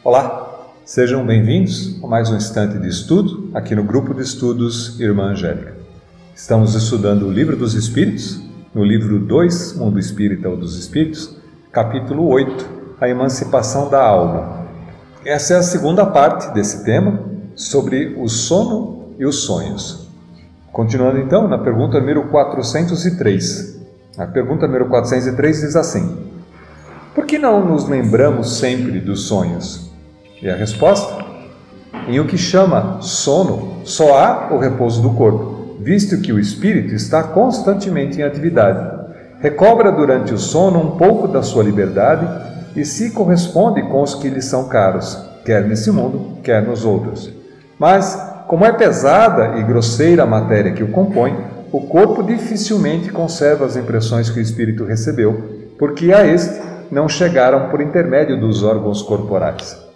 Olá, sejam bem-vindos a mais um instante de estudo aqui no grupo de estudos Irmã Angélica. Estamos estudando o Livro dos Espíritos, no livro 2, Mundo Espírita ou dos Espíritos, capítulo 8, a emancipação da alma. Essa é a segunda parte desse tema, sobre o sono e os sonhos. Continuando então na pergunta número 403. A pergunta número 403 diz assim: por que não nos lembramos sempre dos sonhos? E a resposta? Em o que chama sono, só há o repouso do corpo, visto que o espírito está constantemente em atividade. Recobra durante o sono um pouco da sua liberdade e se corresponde com os que lhe são caros, quer nesse mundo, quer nos outros. Mas, como é pesada e grosseira a matéria que o compõe, o corpo dificilmente conserva as impressões que o espírito recebeu, porque a este não chegaram por intermédio dos órgãos corporais.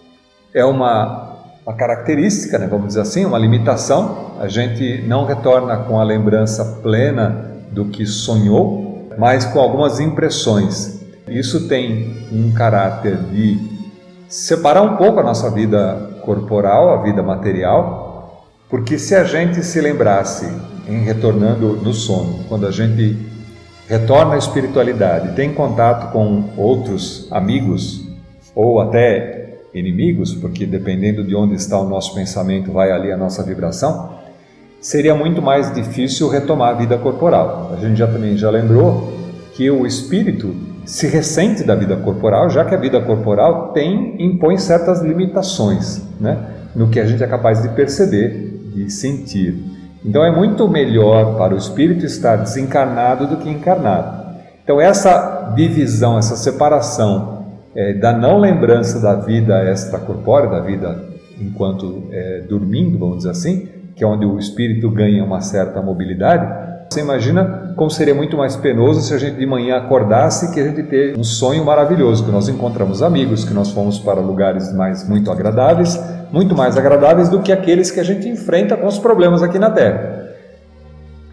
É uma característica, vamos dizer assim, uma limitação. A gente não retorna com a lembrança plena do que sonhou, mas com algumas impressões. Isso tem um caráter de separar um pouco a nossa vida corporal, a vida material, porque se a gente se lembrasse, em retornando no sono, quando a gente retorna à espiritualidade, tem contato com outros amigos ou até inimigos, porque dependendo de onde está o nosso pensamento, vai ali a nossa vibração, seria muito mais difícil retomar a vida corporal. A gente também já lembrou que o espírito se ressente da vida corporal, já que a vida corporal impõe certas limitações, no que a gente é capaz de perceber, de sentir. Então é muito melhor para o espírito estar desencarnado do que encarnado. Então essa divisão, essa separação da não lembrança da vida extracorpórea, da vida enquanto dormindo, vamos dizer assim, que é onde o espírito ganha uma certa mobilidade. Você imagina como seria muito mais penoso se a gente de manhã acordasse, que a gente ter um sonho maravilhoso, que nós encontramos amigos, que nós fomos para lugares muito agradáveis, muito mais agradáveis do que aqueles que a gente enfrenta com os problemas aqui na Terra.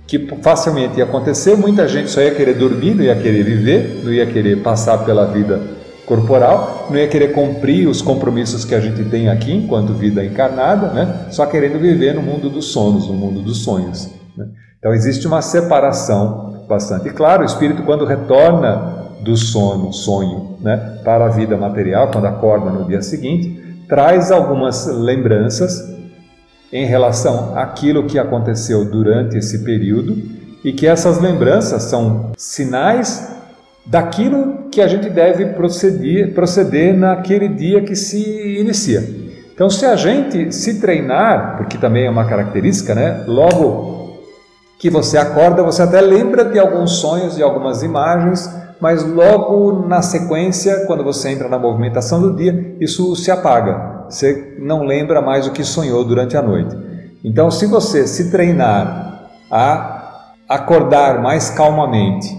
Que facilmente ia acontecer, muita gente só ia querer dormir, não ia querer viver, não ia querer passar pela vida corporal, não ia querer cumprir os compromissos que a gente tem aqui enquanto vida encarnada, só querendo viver no mundo dos sonos, no mundo dos sonhos. Então existe uma separação bastante clara. O espírito, quando retorna do sonho, para a vida material, quando acorda no dia seguinte, traz algumas lembranças em relação àquilo que aconteceu durante esse período, e que essas lembranças são sinais daquilo que a gente deve proceder naquele dia que se inicia. Então, se a gente se treinar, porque também é uma característica, logo que você acorda, você até lembra de alguns sonhos e algumas imagens, mas logo na sequência, quando você entra na movimentação do dia, isso se apaga. Você não lembra mais o que sonhou durante a noite. Então, se você se treinar a acordar mais calmamente,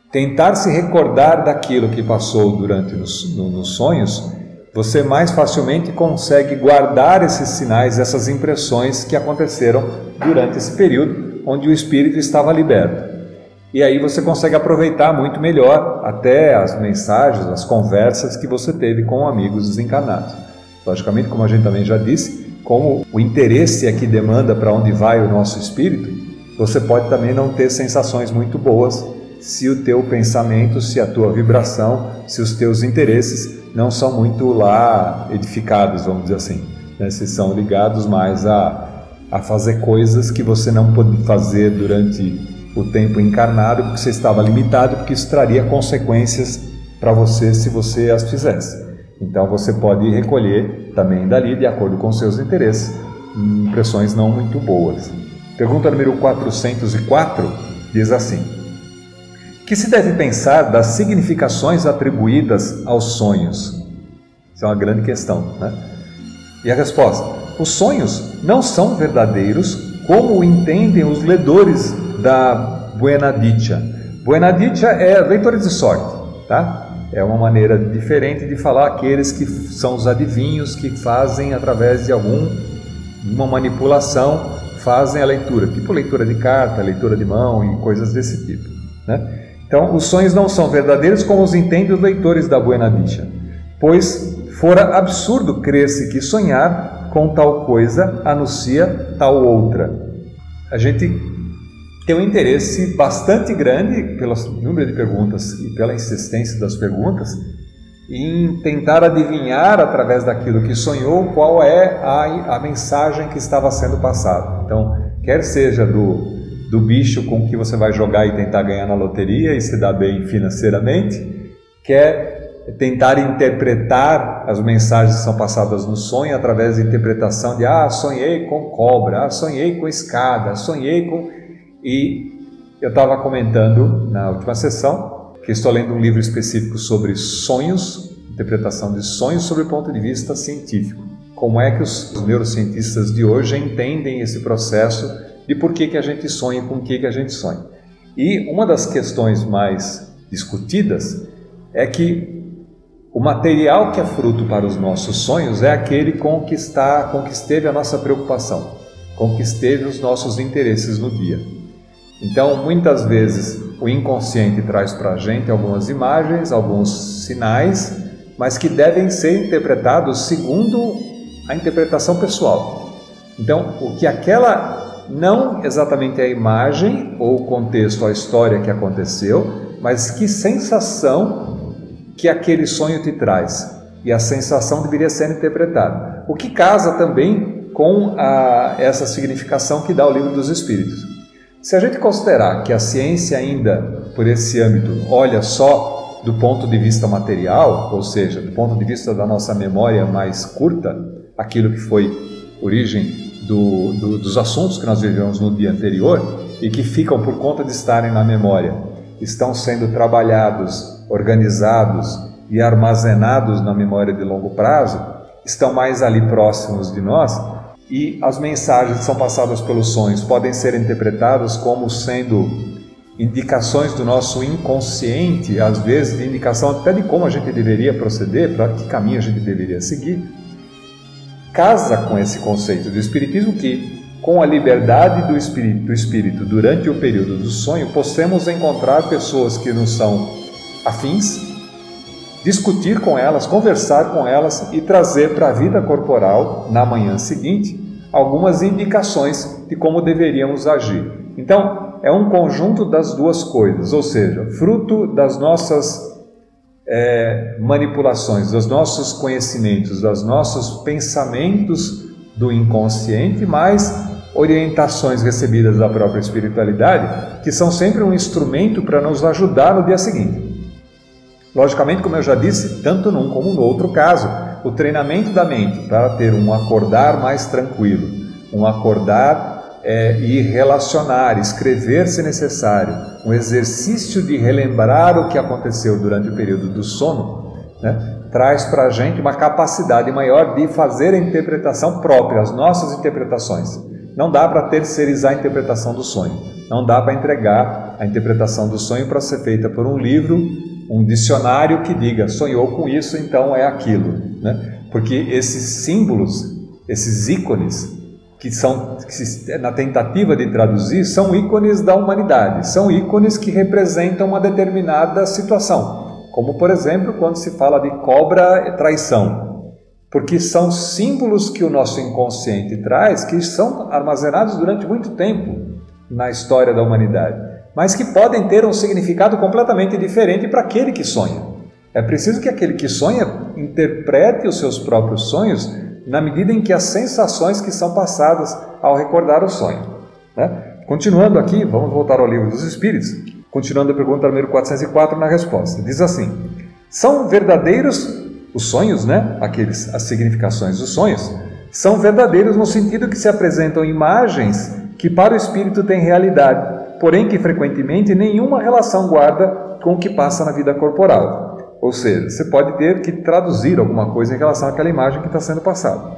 tentar se recordar daquilo que passou durante nos sonhos, você mais facilmente consegue guardar esses sinais, essas impressões que aconteceram durante esse período onde o espírito estava liberto. E aí você consegue aproveitar muito melhor até as mensagens, as conversas que você teve com amigos desencarnados. Logicamente, como a gente também já disse, como o interesse é que demanda para onde vai o nosso espírito, você pode também não ter sensações muito boas se o teu pensamento, se a tua vibração, se os teus interesses não são muito lá edificados, vamos dizer assim, se são ligados mais a fazer coisas que você não pôde fazer durante o tempo encarnado, porque você estava limitado, porque isso traria consequências para você se você as fizesse. Então você pode recolher também dali, de acordo com seus interesses, impressões não muito boas. Pergunta número 404 diz assim: que se deve pensar das significações atribuídas aos sonhos? Isso é uma grande questão, E a resposta: os sonhos não são verdadeiros como o entendem os ledores da Buena Dicha. Buena Dicha é leitores de sorte, É uma maneira diferente de falar aqueles que são os adivinhos, que fazem através de uma manipulação, fazem a leitura, tipo leitura de carta, leitura de mão e coisas desse tipo, Então, os sonhos não são verdadeiros como os entendem os leitores da Buena Dicha, pois fora absurdo crer-se que sonhar com tal coisa anuncia tal outra. A gente tem um interesse bastante grande, pelo número de perguntas e pela insistência das perguntas, em tentar adivinhar através daquilo que sonhou qual é a mensagem que estava sendo passada. Então, quer seja do bicho com que você vai jogar e tentar ganhar na loteria e se dar bem financeiramente, quer tentar interpretar as mensagens que são passadas no sonho através da interpretação de sonhei com cobra, sonhei com escada, sonhei com... E eu estava comentando na última sessão que estou lendo um livro específico sobre sonhos, interpretação de sonhos sob o ponto de vista científico. Como é que os neurocientistas de hoje entendem esse processo de por que a gente sonha e com o que a gente sonha. E uma das questões mais discutidas é que o material que é fruto para os nossos sonhos é aquele com que esteve a nossa preocupação, com que esteve os nossos interesses no dia. Então, muitas vezes, o inconsciente traz para a gente algumas imagens, alguns sinais, mas que devem ser interpretados segundo a interpretação pessoal. Então, o que aquela, não exatamente a imagem ou o contexto, a história que aconteceu, mas que sensação que aquele sonho te traz. E a sensação deveria ser interpretada. O que casa também com essa significação que dá o Livro dos Espíritos. Se a gente considerar que a ciência ainda, por esse âmbito, olha só do ponto de vista material, ou seja, do ponto de vista da nossa memória mais curta, aquilo que foi origem dos assuntos que nós vivemos no dia anterior e que ficam por conta de estarem na memória, estão sendo trabalhados, organizados e armazenados na memória de longo prazo, estão mais ali próximos de nós, e as mensagens que são passadas pelos sonhos podem ser interpretadas como sendo indicações do nosso inconsciente, às vezes de indicação até de como a gente deveria proceder, para que caminho a gente deveria seguir. Casa com esse conceito do Espiritismo que, com a liberdade do espírito durante o período do sonho, possamos encontrar pessoas que nos são afins, discutir com elas, conversar com elas e trazer para a vida corporal, na manhã seguinte, algumas indicações de como deveríamos agir. Então, é um conjunto das duas coisas, ou seja, fruto das nossas manipulações, dos nossos conhecimentos, dos nossos pensamentos do inconsciente, mais orientações recebidas da própria espiritualidade, que são sempre um instrumento para nos ajudar no dia seguinte. Logicamente, como eu já disse, tanto num como no outro caso, o treinamento da mente para ter um acordar mais tranquilo, um acordar e relacionar, escrever se necessário, um exercício de relembrar o que aconteceu durante o período do sono, né, traz para a gente uma capacidade maior de fazer a interpretação própria, as nossas interpretações. Não dá para terceirizar a interpretação do sonho, não dá para entregar a interpretação do sonho para ser feita por um livro, um dicionário que diga, sonhou com isso, então é aquilo, né? Porque esses símbolos, esses ícones, que na tentativa de traduzir, são ícones da humanidade, são ícones que representam uma determinada situação, como por exemplo, quando se fala de cobra e traição, porque são símbolos que o nosso inconsciente traz, que são armazenados durante muito tempo na história da humanidade, mas que podem ter um significado completamente diferente para aquele que sonha. É preciso que aquele que sonha interprete os seus próprios sonhos na medida em que as sensações que são passadas ao recordar o sonho, né? Continuando aqui, vamos voltar ao Livro dos Espíritos, continuando a pergunta número 404 na resposta. Diz assim, são verdadeiros os sonhos, né? As significações dos sonhos, são verdadeiros no sentido que se apresentam imagens que para o espírito têm realidade, porém que frequentemente nenhuma relação guarda com o que passa na vida corporal. Ou seja, você pode ter que traduzir alguma coisa em relação àquela imagem que está sendo passada.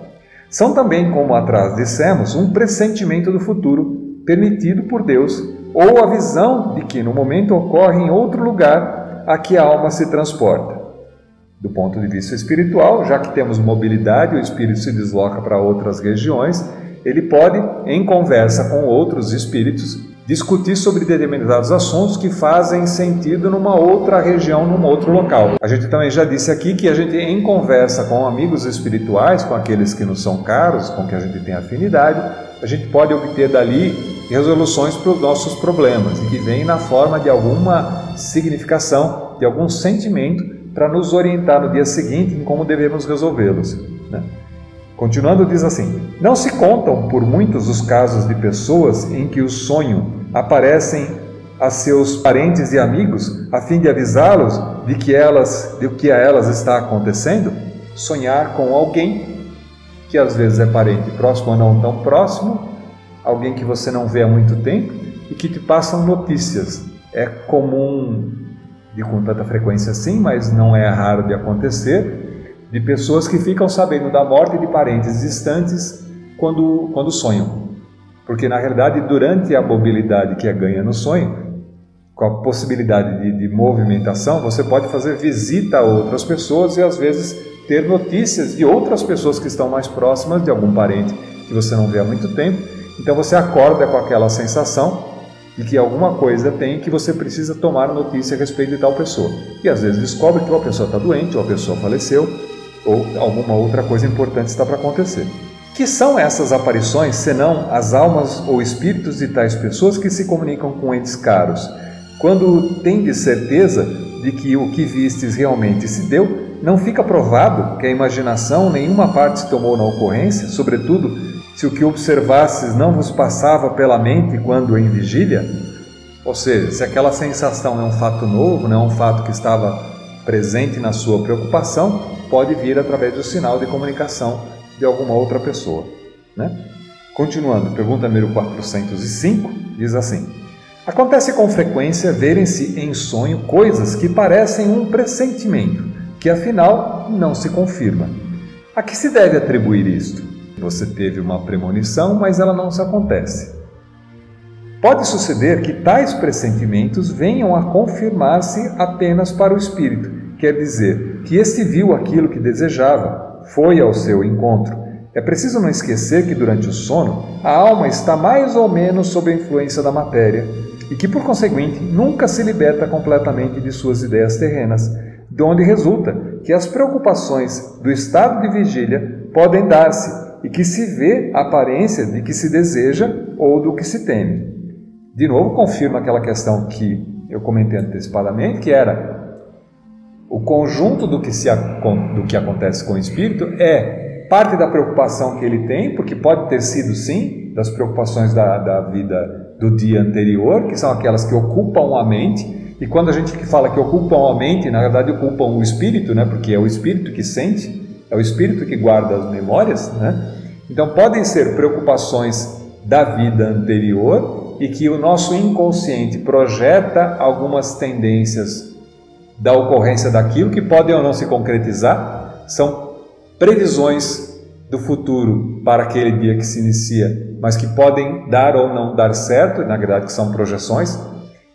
São também, como atrás dissemos, um pressentimento do futuro permitido por Deus, ou a visão de que no momento ocorre em outro lugar a que a alma se transporta. Do ponto de vista espiritual, já que temos mobilidade, o espírito se desloca para outras regiões, ele pode, em conversa com outros espíritos, discutir sobre determinados assuntos que fazem sentido numa outra região, num outro local. A gente também já disse aqui que a gente, em conversa com amigos espirituais, com aqueles que nos são caros, com que a gente tem afinidade, a gente pode obter dali resoluções para os nossos problemas, e que vem na forma de alguma significação, de algum sentimento, para nos orientar no dia seguinte em como devemos resolvê-los, né? Continuando, diz assim: não se contam por muitos os casos de pessoas em que o sonho aparecem a seus parentes e amigos a fim de avisá-los de que a elas está acontecendo. Sonhar com alguém que às vezes é parente próximo ou não tão próximo, alguém que você não vê há muito tempo e que te passam notícias. É comum, de com tanta frequência assim, mas não é raro de acontecer, de pessoas que ficam sabendo da morte de parentes distantes quando sonham. Porque, na realidade, durante a mobilidade que é ganha no sonho, com a possibilidade de movimentação, você pode fazer visita a outras pessoas e, às vezes, ter notícias de outras pessoas que estão mais próximas de algum parente que você não vê há muito tempo. Então, você acorda com aquela sensação de que alguma coisa tem, que você precisa tomar notícia a respeito de tal pessoa. E, às vezes, descobre que uma pessoa está doente, ou a pessoa faleceu, ou alguma outra coisa importante está para acontecer. Que são essas aparições, senão as almas ou espíritos de tais pessoas que se comunicam com entes caros? Quando tendes certeza de que o que vistes realmente se deu, não fica provado que a imaginação nenhuma parte se tomou na ocorrência, sobretudo se o que observastes não vos passava pela mente quando em vigília? Ou seja, se aquela sensação é um fato novo, não é um fato que estava presente na sua preocupação, pode vir através do sinal de comunicação de alguma outra pessoa, né? Continuando, pergunta número 405, diz assim: acontece com frequência verem-se em sonho coisas que parecem um pressentimento, que afinal não se confirma. A que se deve atribuir isto? Você teve uma premonição, mas ela não se acontece. Pode suceder que tais pressentimentos venham a confirmar-se apenas para o espírito, quer dizer, que este viu aquilo que desejava, foi ao seu encontro. É preciso não esquecer que durante o sono, a alma está mais ou menos sob a influência da matéria e que, por conseguinte, nunca se liberta completamente de suas ideias terrenas, de onde resulta que as preocupações do estado de vigília podem dar-se e que se vê a aparência de que se deseja ou do que se teme. De novo, confirma aquela questão que eu comentei antecipadamente, que era o conjunto do que acontece com o espírito é parte da preocupação que ele tem, porque pode ter sido, sim, das preocupações da vida do dia anterior, que são aquelas que ocupam a mente. E quando a gente fala que ocupam a mente, na verdade ocupam o espírito, né? Porque é o espírito que sente, é o espírito que guarda as memórias, né? Então podem ser preocupações da vida anterior e que o nosso inconsciente projeta algumas tendências da ocorrência daquilo que podem ou não se concretizar, são previsões do futuro para aquele dia que se inicia, mas que podem dar ou não dar certo, na verdade que são projeções.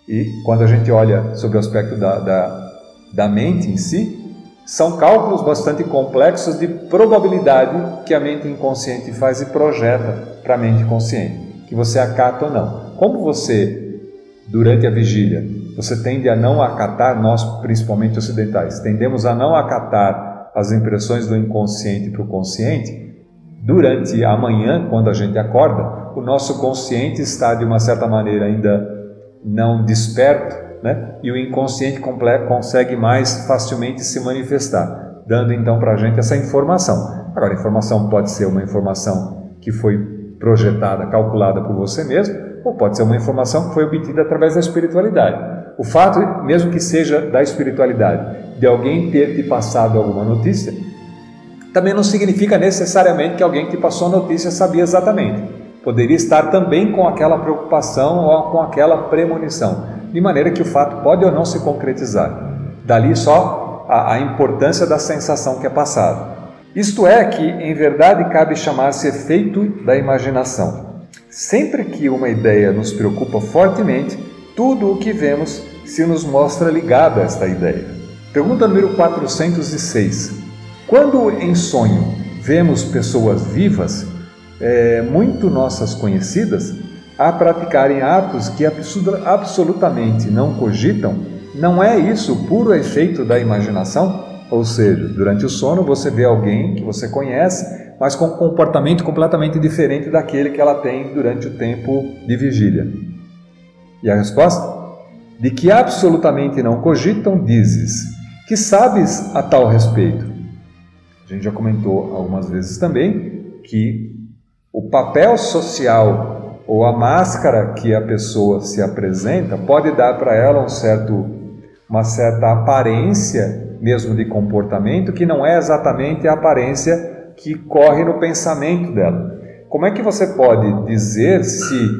E quando a gente olha sobre o aspecto da mente em si, são cálculos bastante complexos de probabilidade que a mente inconsciente faz e projeta para a mente consciente, que você acata ou não. Como você, durante a vigília, você tende a não acatar, nós principalmente ocidentais, tendemos a não acatar as impressões do inconsciente para o consciente. Durante a manhã, quando a gente acorda, o nosso consciente está de uma certa maneira ainda não desperto, né? E o inconsciente completo consegue mais facilmente se manifestar, dando então para a gente essa informação. Agora, a informação pode ser uma informação que foi projetada, calculada por você mesmo, ou pode ser uma informação que foi obtida através da espiritualidade. O fato, mesmo que seja da espiritualidade, de alguém ter te passado alguma notícia, também não significa necessariamente que alguém que te passou a notícia sabia exatamente. Poderia estar também com aquela preocupação ou com aquela premonição, de maneira que o fato pode ou não se concretizar. Dali só a importância da sensação que é passada. Isto é que, em verdade, cabe chamar-se efeito da imaginação. Sempre que uma ideia nos preocupa fortemente, tudo o que vemos se nos mostra ligado a esta ideia. Pergunta número 406. Quando em sonho vemos pessoas vivas, muito nossas conhecidas, a praticarem atos que absolutamente não cogitam, não é isso puro efeito da imaginação? Ou seja, durante o sono você vê alguém que você conhece, mas com um comportamento completamente diferente daquele que ela tem durante o tempo de vigília. E a resposta? De que absolutamente não cogitam, dizes, que sabes a tal respeito. A gente já comentou algumas vezes também que o papel social ou a máscara que a pessoa se apresenta pode dar para ela uma certa aparência mesmo de comportamento que não é exatamente a aparência que corre no pensamento dela. Como é que você pode dizer se,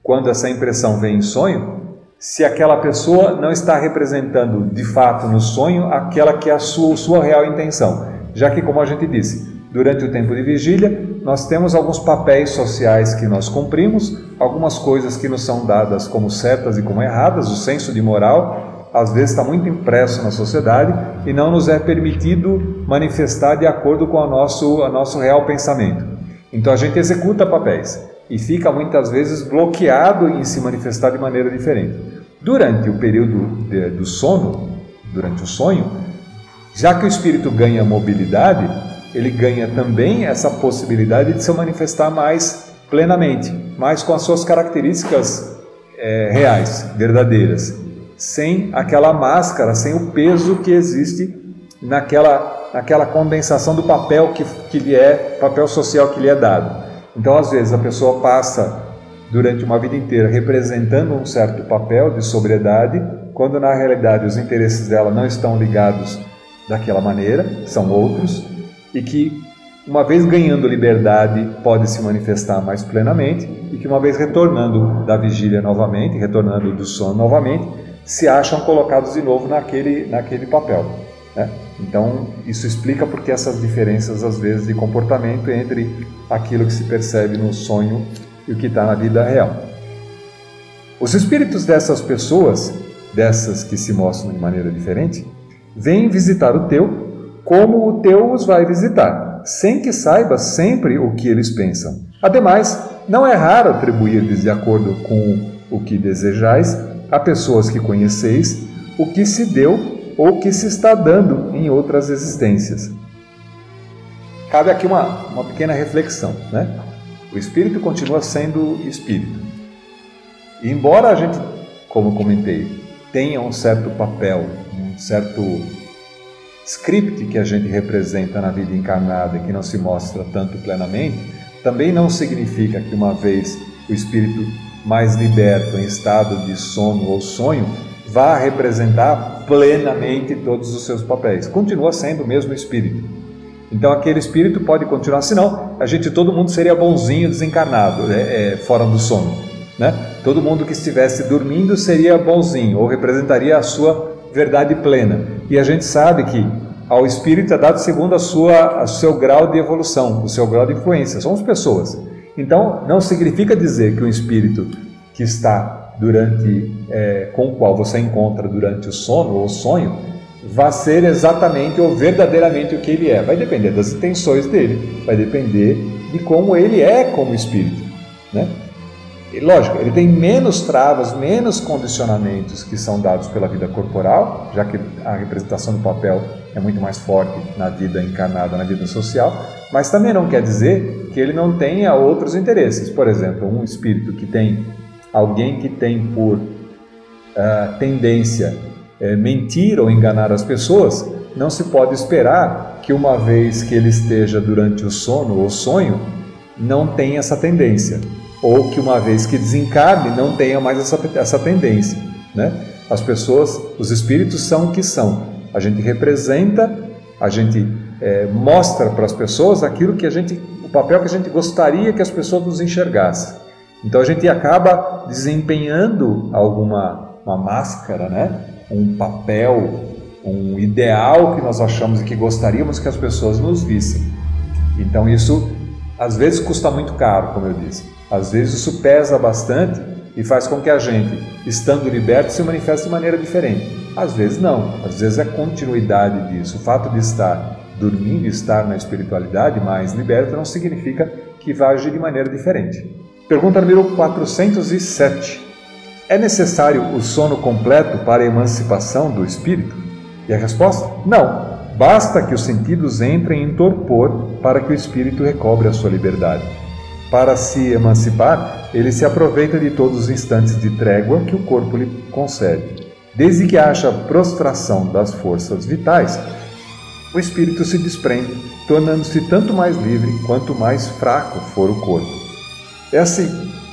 quando essa impressão vem em sonho, se aquela pessoa não está representando de fato no sonho aquela que é a sua real intenção? Já que, como a gente disse, durante o tempo de vigília, nós temos alguns papéis sociais que nós cumprimos, algumas coisas que nos são dadas como certas e como erradas, o senso de moral, às vezes está muito impresso na sociedade e não nos é permitido manifestar de acordo com o nosso real pensamento. Então a gente executa papéis e fica muitas vezes bloqueado em se manifestar de maneira diferente. Durante o período do sono, durante o sonho, já que o espírito ganha mobilidade, ele ganha também essa possibilidade de se manifestar mais plenamente, mais com as suas características reais, verdadeiras, sem aquela máscara, sem o peso que existe naquela condensação do papel papel social que lhe é dado. Então, às vezes, a pessoa passa durante uma vida inteira representando um certo papel de sobriedade, quando na realidade os interesses dela não estão ligados daquela maneira, são outros, e que uma vez ganhando liberdade pode se manifestar mais plenamente, e que uma vez retornando da vigília novamente, retornando do sono novamente, se acham colocados de novo naquele papel, né? Então isso explica porque essas diferenças às vezes de comportamento entre aquilo que se percebe no sonho e o que está na vida real. Os espíritos dessas pessoas, dessas que se mostram de maneira diferente, vêm visitar o teu como o teu os vai visitar, sem que saibas sempre o que eles pensam. Ademais, não é raro atribuir-lhes de acordo com o que desejais a pessoas que conheceis o que se deu ou que se está dando em outras existências. Cabe aqui uma pequena reflexão, né? O espírito continua sendo espírito. E embora a gente, como comentei, tenha um certo papel, um certo script que a gente representa na vida encarnada e que não se mostra tanto plenamente, também não significa que uma vez o espírito mais liberto em estado de sono ou sonho vá representar plenamente todos os seus papéis. Continua sendo o mesmo espírito. Então aquele espírito pode continuar, senão todo mundo seria bonzinho desencarnado, fora do sono, né? Todo mundo que estivesse dormindo seria bonzinho, ou representaria a sua verdade plena. E a gente sabe que ao espírito é dado segundo o seu grau de evolução, o seu grau de influência. Somos pessoas. Então não significa dizer que o espírito que está com o qual você encontra durante o sono ou sonho vai ser exatamente ou verdadeiramente o que ele é. Vai depender das intenções dele, vai depender de como ele é como espírito, né? E, lógico, ele tem menos travas, menos condicionamentos que são dados pela vida corporal, já que a representação do papel é muito mais forte na vida encarnada, na vida social, mas também não quer dizer que ele não tenha outros interesses. Por exemplo, um espírito que tem alguém que tem por tendência mentir ou enganar as pessoas, não se pode esperar que uma vez que ele esteja durante o sono ou sonho, não tenha essa tendência, ou que uma vez que desencarne, não tenha mais essa tendência, né? As pessoas, os espíritos são o que são. A gente representa, a gente mostra para as pessoas aquilo que o papel que a gente gostaria que as pessoas nos enxergassem. Então a gente acaba desempenhando uma máscara, né? Um papel, um ideal que nós achamos e que gostaríamos que as pessoas nos vissem. Então isso às vezes custa muito caro, como eu disse. Às vezes isso pesa bastante e faz com que a gente, estando liberto, se manifeste de maneira diferente. Às vezes não, às vezes é continuidade disso. O fato de estar dormindo, estar na espiritualidade mais liberto, não significa que vai agir de maneira diferente. Pergunta número 407. É necessário o sono completo para a emancipação do espírito? E a resposta? Não. Basta que os sentidos entrem em torpor para que o espírito recobre a sua liberdade. Para se emancipar, ele se aproveita de todos os instantes de trégua que o corpo lhe concede. Desde que haja prostração das forças vitais, o espírito se desprende, tornando-se tanto mais livre quanto mais fraco for o corpo. É assim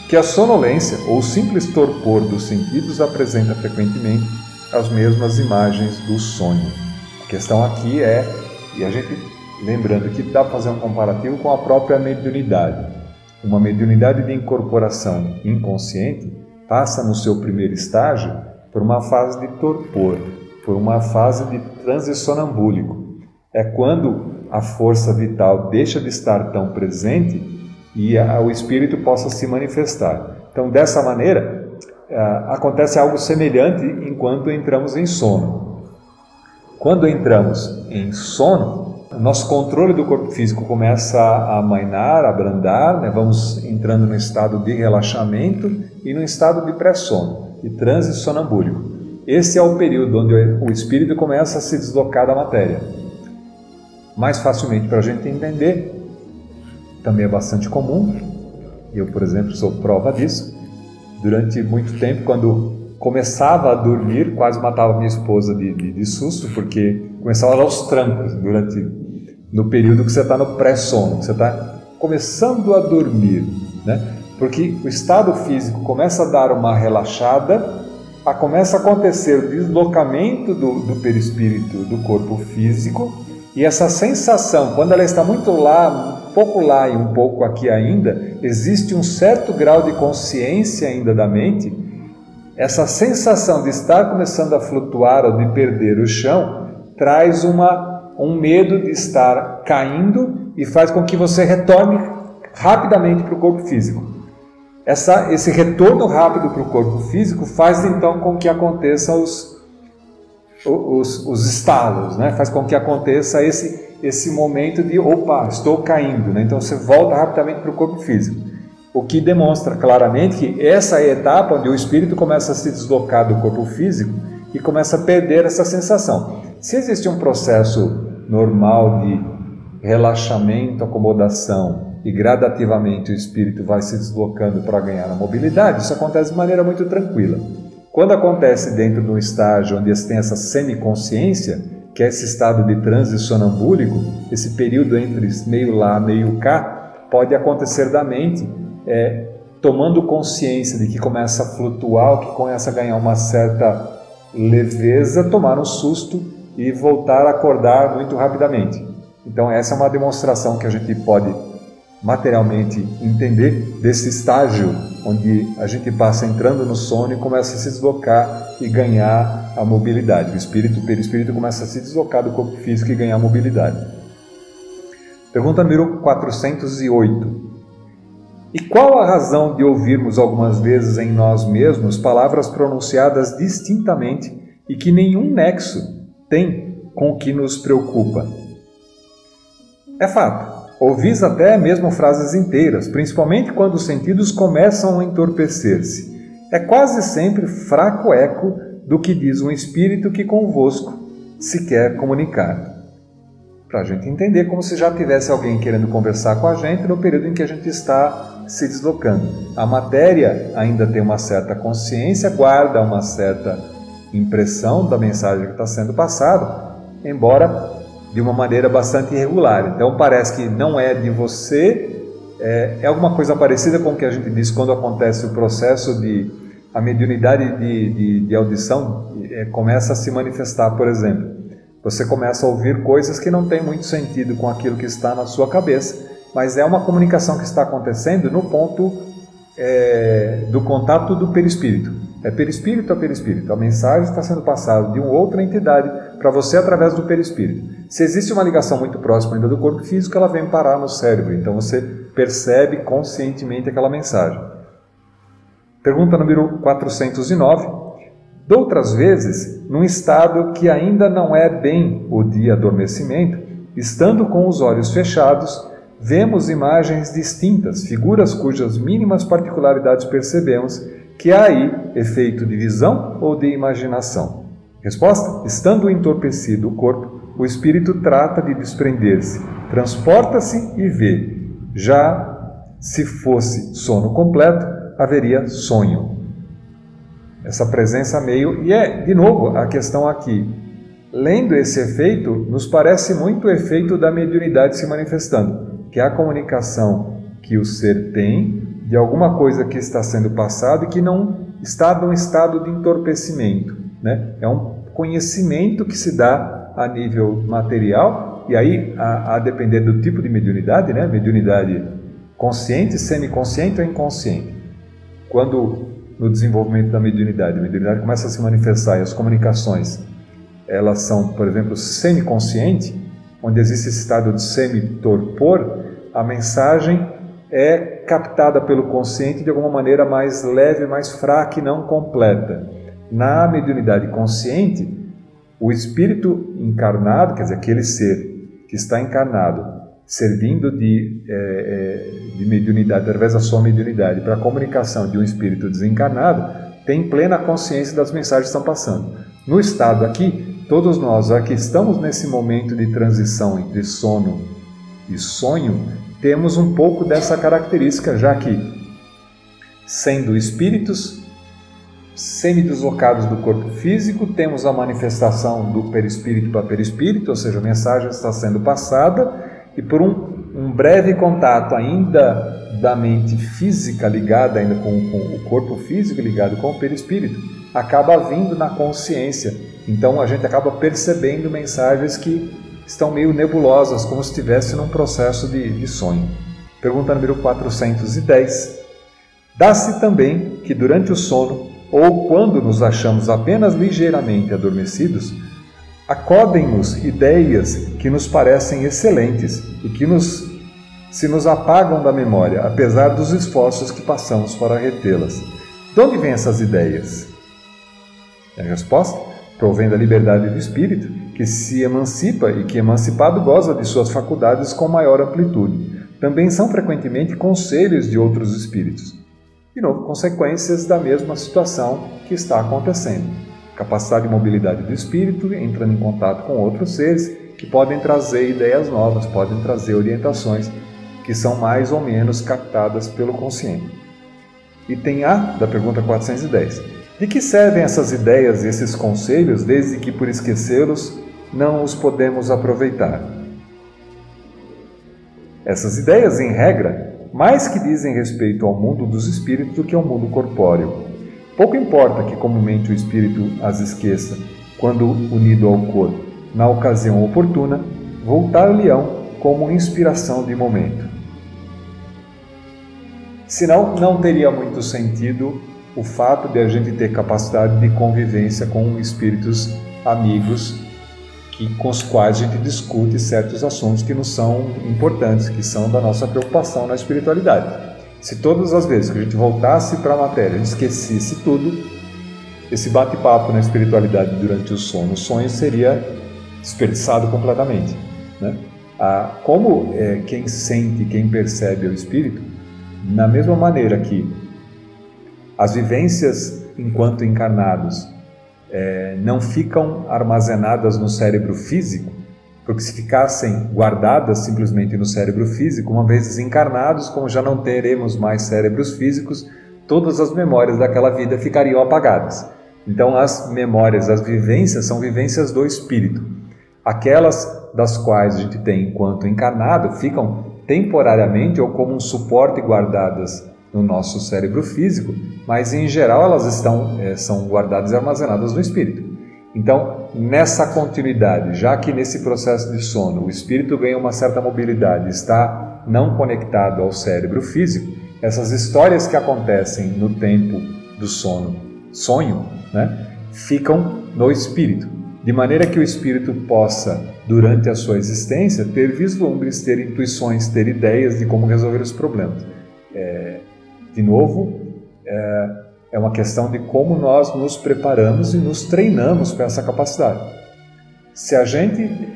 que a sonolência ou o simples torpor dos sentidos apresenta frequentemente as mesmas imagens do sonho. A questão aqui é, e a gente lembrando que dá para fazer um comparativo com a própria mediunidade. Uma mediunidade de incorporação inconsciente passa no seu primeiro estágio por uma fase de torpor, por uma fase de transe sonambúlico. É quando a força vital deixa de estar tão presente e o espírito possa se manifestar. Então, dessa maneira, acontece algo semelhante enquanto entramos em sono. Quando entramos em sono, o nosso controle do corpo físico começa a amainar, a abrandar, né? Vamos entrando no estado de relaxamento e no estado de pré-sono, de transe sonambúlico. Esse é o período onde o espírito começa a se deslocar da matéria. Mais facilmente para a gente entender, também é bastante comum, eu, por exemplo, sou prova disso. Durante muito tempo, quando começava a dormir, quase matava minha esposa de susto, porque começava a dar os trancos no período que você está no pré-sono, que você está começando a dormir, né? Porque o estado físico começa a dar uma relaxada, começa a acontecer o deslocamento do perispírito do corpo físico, e essa sensação, quando ela está muito lá, um pouco lá e um pouco aqui ainda, existe um certo grau de consciência ainda da mente. Essa sensação de estar começando a flutuar ou de perder o chão traz um medo de estar caindo e faz com que você retorne rapidamente para o corpo físico. Esse retorno rápido para o corpo físico faz então com que aconteçam os estalos, né? Faz com que aconteça esse momento de opa, estou caindo, né? Então você volta rapidamente para o corpo físico, o que demonstra claramente que essa é a etapa onde o espírito começa a se deslocar do corpo físico e começa a perder essa sensação. Se existe um processo normal de relaxamento, acomodação e gradativamente o espírito vai se deslocando para ganhar a mobilidade, isso acontece de maneira muito tranquila. Quando acontece dentro de um estágio onde tem essa semiconsciência, que é esse estado de transe sonambúlico, esse período entre meio lá, meio cá, pode acontecer da mente, tomando consciência de que começa a flutuar, que começa a ganhar uma certa leveza, tomar um susto e voltar a acordar muito rapidamente. Então essa é uma demonstração que a gente pode materialmente entender desse estágio onde a gente passa entrando no sono e começa a se deslocar e ganhar a mobilidade. O perispírito começa a se deslocar do corpo físico e ganhar a mobilidade. Pergunta número 408. E qual a razão de ouvirmos algumas vezes em nós mesmos palavras pronunciadas distintamente e que nenhum nexo tem com o que nos preocupa? É fato. Ouvis até mesmo frases inteiras, principalmente quando os sentidos começam a entorpecer-se. É quase sempre fraco eco do que diz um espírito que convosco se quer comunicar. Para a gente entender, como se já tivesse alguém querendo conversar com a gente no período em que a gente está se deslocando. A matéria ainda tem uma certa consciência, guarda uma certa impressão da mensagem que está sendo passada, embora de uma maneira bastante irregular. Então parece que não é de você, é alguma coisa parecida com o que a gente diz quando acontece o processo de a mediunidade de audição começa a se manifestar, por exemplo. Você começa a ouvir coisas que não têm muito sentido com aquilo que está na sua cabeça, mas é uma comunicação que está acontecendo no ponto do contato do perispírito. É perispírito a perispírito. A mensagem está sendo passada de uma outra entidade para você através do perispírito. Se existe uma ligação muito próxima ainda do corpo físico, ela vem parar no cérebro. Então você percebe conscientemente aquela mensagem. Pergunta número 409. Doutras vezes, num estado que ainda não é bem o de adormecimento, estando com os olhos fechados, vemos imagens distintas, figuras cujas mínimas particularidades percebemos, que há aí efeito de visão ou de imaginação. Resposta: estando entorpecido o corpo, o espírito trata de desprender-se, transporta-se e vê. Já se fosse sono completo, haveria sonho. Essa presença meio... E de novo, a questão aqui. Lendo esse efeito, nos parece muito o efeito da mediunidade se manifestando, que é a comunicação que o ser tem de alguma coisa que está sendo passado e que não está num estado de entorpecimento, né? É um conhecimento que se dá a nível material, e aí, a depender do tipo de mediunidade, né? Mediunidade consciente, semiconsciente ou inconsciente. Quando no desenvolvimento da mediunidade, a mediunidade começa a se manifestar e as comunicações, elas são, por exemplo, semiconsciente, onde existe esse estado de semi-torpor, a mensagem é captada pelo consciente de alguma maneira mais leve, mais fraca e não completa. Na mediunidade consciente, o espírito encarnado, quer dizer, aquele ser que está encarnado, servindo de mediunidade, através da sua mediunidade, para a comunicação de um espírito desencarnado, tem plena consciência das mensagens que estão passando. No estado aqui, todos nós, já que estamos nesse momento de transição entre sono e sonho, temos um pouco dessa característica, já que, sendo espíritos semideslocados do corpo físico, temos a manifestação do perispírito para perispírito, ou seja, a mensagem está sendo passada, e por um breve contato ainda da mente física ligada ainda com o corpo físico ligado com o perispírito, acaba vindo na consciência. Então a gente acaba percebendo mensagens que estão meio nebulosas, como se estivesse num processo de sonho. Pergunta número 410. Dá-se também que durante o sono, ou quando nos achamos apenas ligeiramente adormecidos, acodem-nos ideias que nos parecem excelentes e que se nos apagam da memória, apesar dos esforços que passamos para retê-las. De onde vêm essas ideias? A resposta provém da liberdade do espírito, que se emancipa e que, emancipado, goza de suas faculdades com maior amplitude. Também são frequentemente conselhos de outros espíritos. De novo, consequências da mesma situação que está acontecendo. Capacidade de mobilidade do espírito, entrando em contato com outros seres que podem trazer ideias novas, podem trazer orientações que são mais ou menos captadas pelo consciente. Item A da pergunta 410. De que servem essas ideias e esses conselhos, desde que por esquecê-los não os podemos aproveitar? Essas ideias, em regra, mais que dizem respeito ao mundo dos espíritos do que ao mundo corpóreo. Pouco importa que comumente o espírito as esqueça, quando unido ao corpo, na ocasião oportuna, voltar-lhe-ão como inspiração de momento. Senão, não teria muito sentido o fato de a gente ter capacidade de convivência com espíritos amigos com os quais a gente discute certos assuntos que nos são importantes, que são da nossa preocupação na espiritualidade. Se todas as vezes que a gente voltasse para a matéria, a gente esquecesse tudo, esse bate-papo na espiritualidade durante o sonho seria desperdiçado completamente, né? Como quem sente, quem percebe é o espírito, na mesma maneira que as vivências enquanto encarnados não ficam armazenadas no cérebro físico, porque se ficassem guardadas simplesmente no cérebro físico, uma vez desencarnados, como já não teremos mais cérebros físicos, todas as memórias daquela vida ficariam apagadas. Então as memórias, as vivências são vivências do espírito. Aquelas das quais a gente tem enquanto encarnado ficam temporariamente ou como um suporte guardadas no nosso cérebro físico, mas em geral elas são guardadas e armazenadas no espírito. Então, nessa continuidade, já que nesse processo de sono o espírito ganha uma certa mobilidade, está não conectado ao cérebro físico, essas histórias que acontecem no tempo do sonho, né, ficam no espírito, de maneira que o espírito possa, durante a sua existência, ter vislumbres, ter intuições, ter ideias de como resolver os problemas. De novo, é uma questão de como nós nos preparamos e nos treinamos para essa capacidade. Se a gente,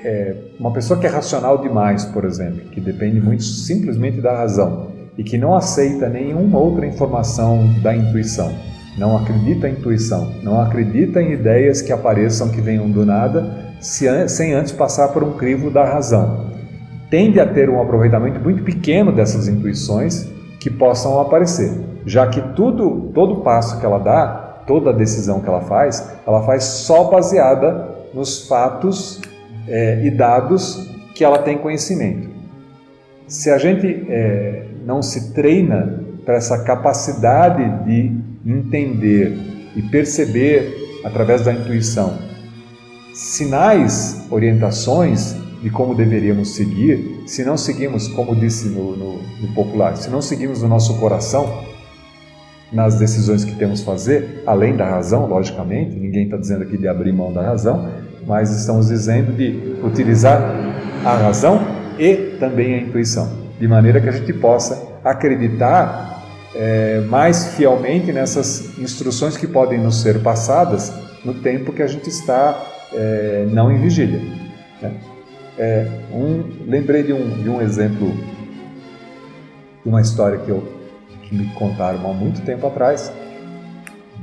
uma pessoa que é racional demais, por exemplo, que depende muito simplesmente da razão e que não aceita nenhuma outra informação da intuição, não acredita em intuição, não acredita em ideias que apareçam, que venham do nada, sem antes passar por um crivo da razão, tende a ter um aproveitamento muito pequeno dessas intuições que possam aparecer, já que todo passo que ela dá, toda decisão que ela faz só baseada nos fatos e dados que ela tem conhecimento. Se a gente não se treina para essa capacidade de entender e perceber através da intuição sinais, orientações de como deveríamos seguir, se não seguimos, como disse no popular, se não seguimos o nosso coração nas decisões que temos que fazer, além da razão, logicamente, ninguém está dizendo aqui de abrir mão da razão, mas estamos dizendo de utilizar a razão e também a intuição, de maneira que a gente possa acreditar mais fielmente nessas instruções que podem nos ser passadas no tempo que a gente está não em vigília, né? Lembrei de um exemplo, de uma história que me contaram há muito tempo atrás,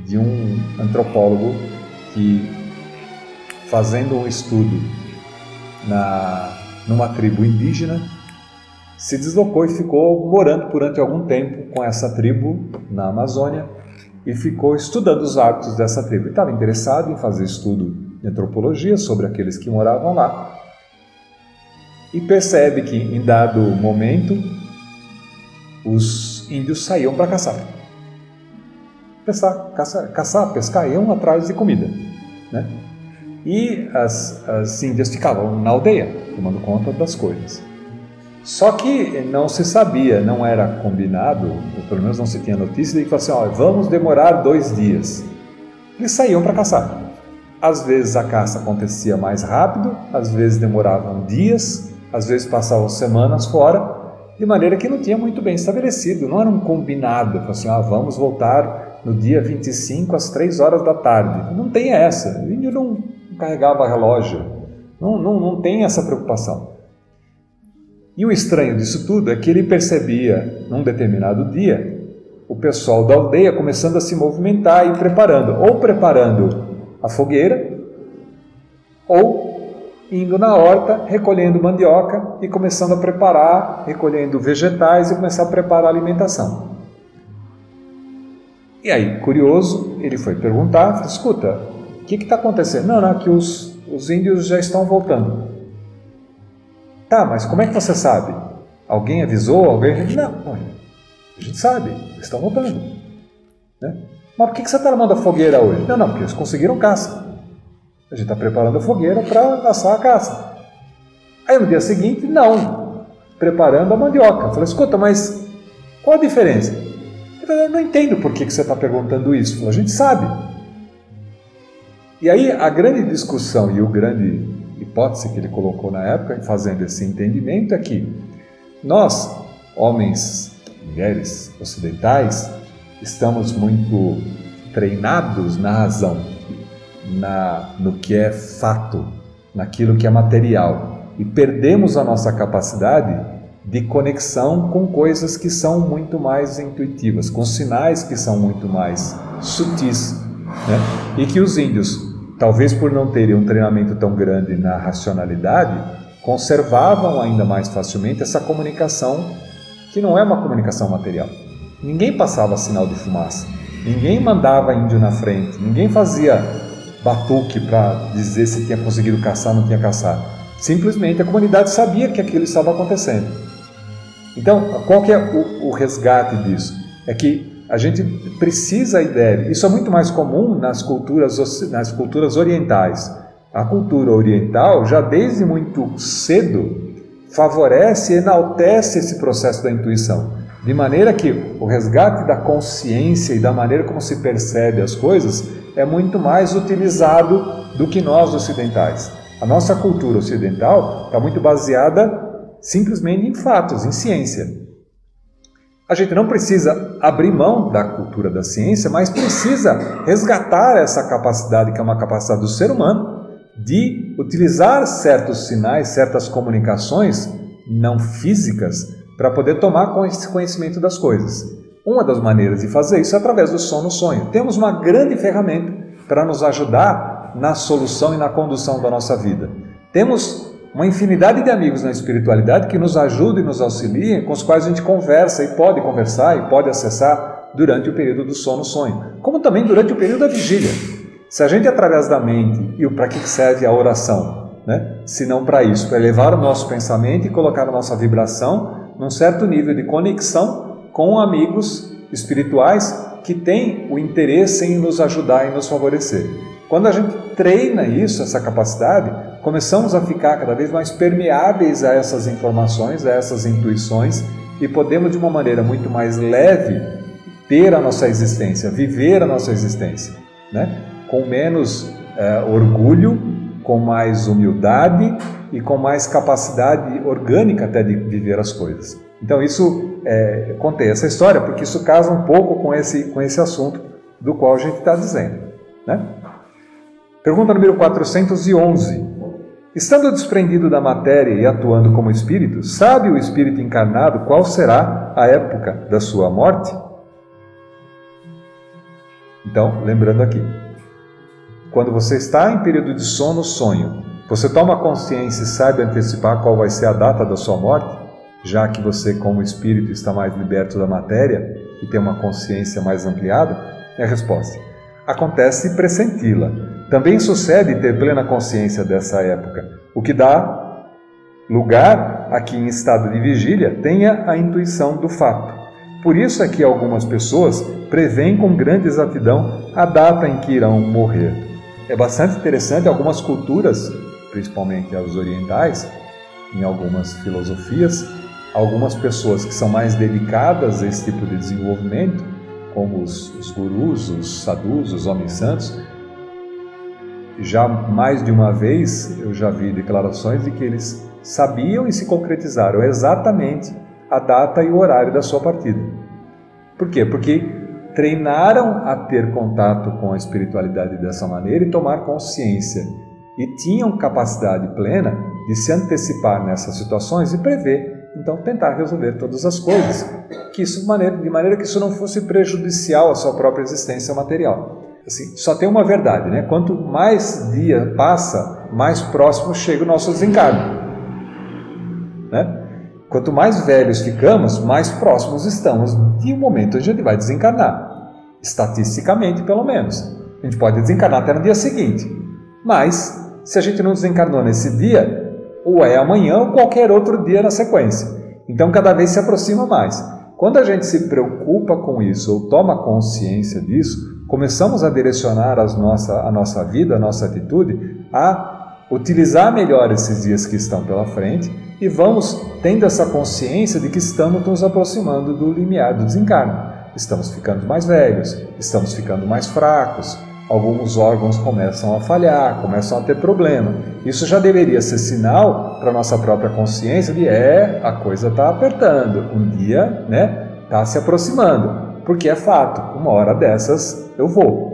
de um antropólogo que, fazendo um estudo numa tribo indígena, se deslocou e ficou morando durante algum tempo com essa tribo na Amazônia e ficou estudando os hábitos dessa tribo. Ele estava interessado em fazer estudo de antropologia sobre aqueles que moravam lá e percebe que, em dado momento, os índios saíam para caçar. Pescar, iam atrás de comida, né? E as índias ficavam na aldeia, tomando conta das coisas. Só que não se sabia, não era combinado, ou pelo menos não se tinha notícia, de que falasse assim, vamos demorar 2 dias. Eles saíam para caçar. Às vezes a caça acontecia mais rápido, às vezes demoravam dias, às vezes passavam semanas fora, de maneira que não tinha muito bem estabelecido, não era um combinado, assim, vamos voltar no dia 25 às 3 horas da tarde. Não tem essa, o índio não carregava relógio, não tem essa preocupação. E o estranho disso tudo é que ele percebia, num determinado dia, o pessoal da aldeia começando a se movimentar e preparando a fogueira, ou indo na horta, recolhendo mandioca e começando a preparar, recolhendo vegetais e começar a preparar a alimentação. E aí, curioso, ele foi perguntar, falou, escuta, o que está acontecendo? Não, que os índios já estão voltando. Tá, mas como é que você sabe? Alguém avisou? Não, a gente sabe, eles estão voltando, né? Mas por que você está armando a fogueira hoje? Não, porque eles conseguiram caça. A gente está preparando a fogueira para assar a caça. Aí no dia seguinte, preparando a mandioca. Eu falei, escuta, mas qual a diferença? Eu não entendo por que você está perguntando isso. Eu falei, a gente sabe. E aí a grande discussão e a grande hipótese que ele colocou na época, fazendo esse entendimento, é que nós, homens, mulheres ocidentais, estamos muito treinados na razão, no que é fato, naquilo que é material, e perdemos a nossa capacidade de conexão com coisas que são muito mais intuitivas, com sinais que são muito mais sutis, né? E que os índios, talvez por não terem um treinamento tão grande na racionalidade, conservavam ainda mais facilmente essa comunicação que não é uma comunicação material. Ninguém passava sinal de fumaça, ninguém mandava índio na frente, ninguém fazia batuque para dizer se tinha conseguido caçar ou não tinha caçado. Simplesmente a comunidade sabia que aquilo estava acontecendo. Então, qual que é o resgate disso? É que a gente precisa a ideia, isso é muito mais comum nas culturas orientais. A cultura oriental, já desde muito cedo, favorece e enaltece esse processo da intuição. De maneira que o resgate da consciência e da maneira como se percebe as coisas é muito mais utilizado do que nós ocidentais. A nossa cultura ocidental está muito baseada simplesmente em fatos, em ciência. A gente não precisa abrir mão da cultura da ciência, mas precisa resgatar essa capacidade, que é uma capacidade do ser humano, de utilizar certos sinais, certas comunicações não físicas para poder tomar conhecimento das coisas. Uma das maneiras de fazer isso é através do sono-sonho. Temos uma grande ferramenta para nos ajudar na solução e na condução da nossa vida. Temos uma infinidade de amigos na espiritualidade que nos ajudam e nos auxiliam, com os quais a gente conversa e pode acessar durante o período do sono-sonho, como também durante o período da vigília. Se a gente, através da mente, e para que serve a oração? Se não para isso, para elevar o nosso pensamento e colocar a nossa vibração num certo nível de conexão com amigos espirituais que têm o interesse em nos ajudar e nos favorecer. Quando a gente treina isso, essa capacidade, começamos a ficar cada vez mais permeáveis a essas informações, a essas intuições, e podemos, de uma maneira muito mais leve, ter a nossa existência, viver a nossa existência, com menos orgulho, com mais humildade e com mais capacidade orgânica até de viver as coisas. Então isso, contei essa história porque isso casa um pouco com esse assunto do qual a gente está dizendo. Pergunta número 411. Estando desprendido da matéria e atuando como espírito, sabe o espírito encarnado qual será a época da sua morte? Então, lembrando aqui, quando você está em período de sono-sonho, você toma consciência e sabe antecipar qual vai ser a data da sua morte, já que você, como espírito, está mais liberto da matéria e tem uma consciência mais ampliada? É a resposta. Acontece pressenti-la. Também sucede ter plena consciência dessa época, o que dá lugar a que, em estado de vigília, tenha a intuição do fato. Por isso é que algumas pessoas preveem com grande exatidão a data em que irão morrer. É bastante interessante, algumas culturas, principalmente as orientais, em algumas filosofias, algumas pessoas que são mais dedicadas a esse tipo de desenvolvimento, como os gurus, os sadhus, os homens santos, já mais de uma vez eu já vi declarações de que eles sabiam e se concretizaram exatamente a data e o horário da sua partida. Por quê? Porque treinaram a ter contato com a espiritualidade dessa maneira e tomar consciência, e tinham capacidade plena de se antecipar nessas situações e prever, então tentar resolver todas as coisas, de maneira que isso não fosse prejudicial à sua própria existência material. Assim, só tem uma verdade, Quanto mais dia passa, mais próximo chega o nosso desencarne. Quanto mais velhos ficamos, mais próximos estamos de um momento onde a gente vai desencarnar. Estatisticamente, pelo menos. A gente pode desencarnar até no dia seguinte. Mas, se a gente não desencarnou nesse dia, ou é amanhã ou qualquer outro dia na sequência. Então, cada vez se aproxima mais. Quando a gente se preocupa com isso ou toma consciência disso, começamos a direcionar a nossa vida, a nossa atitude, a utilizar melhor esses dias que estão pela frente e vamos tendo essa consciência de que estamos nos aproximando do limiar do desencarne. Estamos ficando mais velhos, estamos ficando mais fracos, alguns órgãos começam a falhar, começam a ter problema. Isso já deveria ser sinal para a nossa própria consciência de a coisa está apertando, um dia está se aproximando. Porque é fato, uma hora dessas eu vou.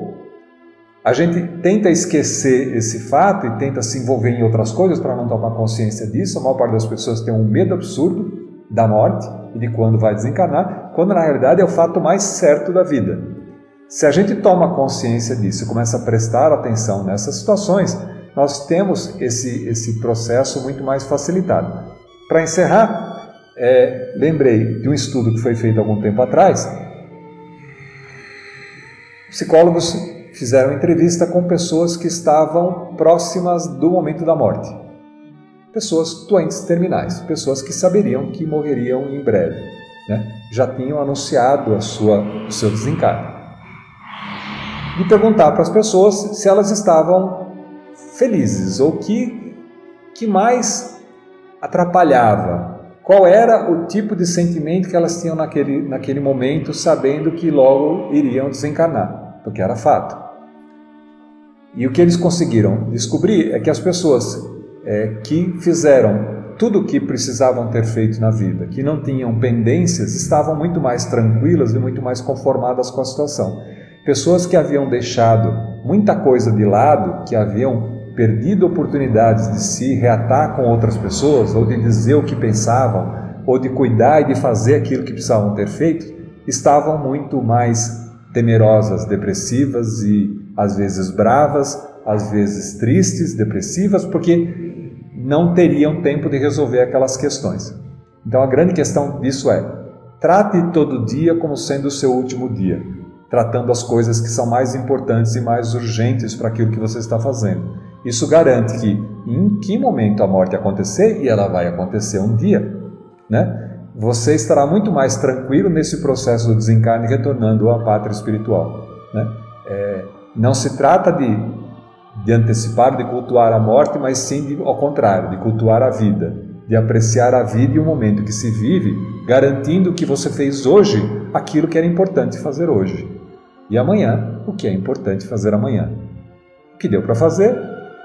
A gente tenta esquecer esse fato e tenta se envolver em outras coisas para não tomar consciência disso. A maior parte das pessoas tem um medo absurdo da morte e de quando vai desencarnar, quando na realidade é o fato mais certo da vida. Se a gente toma consciência disso e começa a prestar atenção nessas situações, nós temos esse processo muito mais facilitado. Para encerrar, lembrei de um estudo que foi feito há algum tempo atrás. Psicólogos fizeram entrevista com pessoas que estavam próximas do momento da morte. Pessoas doentes terminais, pessoas que saberiam que morreriam em breve, já tinham anunciado o seu desencarne. E perguntar para as pessoas se elas estavam felizes ou que mais atrapalhava. Qual era o tipo de sentimento que elas tinham naquele momento, sabendo que logo iriam desencarnar, porque era fato. E o que eles conseguiram descobrir é que as pessoas que fizeram tudo o que precisavam ter feito na vida, que não tinham pendências, estavam muito mais tranquilas e muito mais conformadas com a situação. Pessoas que haviam deixado muita coisa de lado, que haviam perdido oportunidades de se reatar com outras pessoas, ou de dizer o que pensavam, ou de cuidar e de fazer aquilo que precisavam ter feito, estavam muito mais temerosas, depressivas e às vezes bravas, às vezes tristes, depressivas, porque não teriam tempo de resolver aquelas questões. Então a grande questão disso é: trate todo dia como sendo o seu último dia, tratando as coisas que são mais importantes e mais urgentes para aquilo que você está fazendo. Isso garante que, em que momento a morte acontecer, e ela vai acontecer um dia, né, você estará muito mais tranquilo nesse processo do desencarne, retornando à pátria espiritual, né? Não se trata de antecipar, de cultuar a morte, mas sim, ao contrário, de cultuar a vida, de apreciar a vida e o momento que se vive, garantindo que você fez hoje aquilo que era importante fazer hoje. E amanhã, o que é importante fazer amanhã. O que deu para fazer,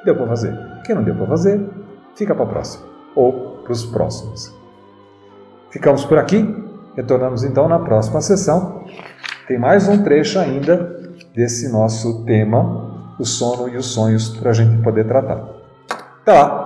deu para fazer. O que não deu para fazer, fica para a próxima, ou para os próximos. Ficamos por aqui, retornamos então na próxima sessão. Tem mais um trecho ainda desse nosso tema, o sono e os sonhos, para a gente poder tratar. Até lá!